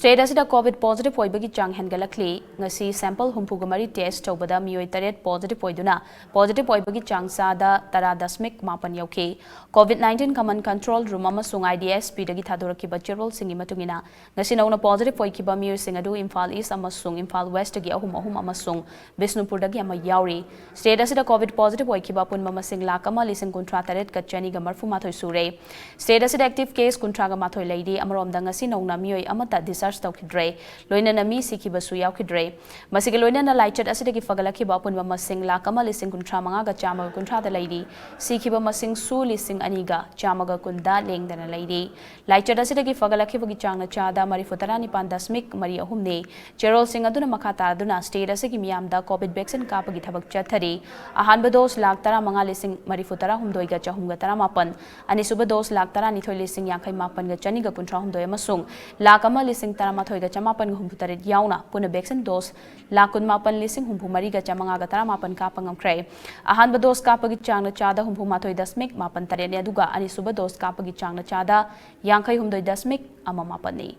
State asida COVID positive oibagi chang hengalakli ngasi sample humpugamari test tawbada Meeoi taret positive oiduna positive oibagi chang sada taradasmik mapan yauki COVID-19 common control room amasung IDSP dagi thadoraki chirol singi matungina ngasi nauna positive oikiba Meeoi singadu Imphal East amasung Imphal West dagi ahum amasung Bisnupur dagi ama yauri state asida COVID positive oikiba punma masing lakama lising kuntra taret kachani ga marfu mathoi sure state asida active case kuntra ga mathoi leidi amarom da ngasi nauna Meeoi amata discharge tawkidre loina na mi sikhi basu yaukidre masigi loina na laichat asidagi fagalaki ba punwa masing lakama lising kuntra manga ga chama kuntra da leidi sikhi ba masing su lising aniga chama ga kunda lengdana leidi laichat asidagi fagalaki bagi changna chada mari futara ni pandasmik mari ahumne cherol sing aduna makata aduna state asigi miyamda covid vaccine kapagi thabak chathari ahanba dos lakh tara manga lising mari futara humdoi ga chahum ga tara mapan ani suba dos lakh tara ni thoi lising yankai mapan ga chani ga kuntra humdoi amasung lakama lising Taramathoi ga chamapan humputarit yauna puna vaccine dose lakun mapan lising humpumari ga chamanga ga taramapan kapangam kray ahanba dose kapagi changna chada humpumathoi dasmik mapan tarene aduga ani suba dose kapagi changna chada yankai humdoi dasmik ama mapani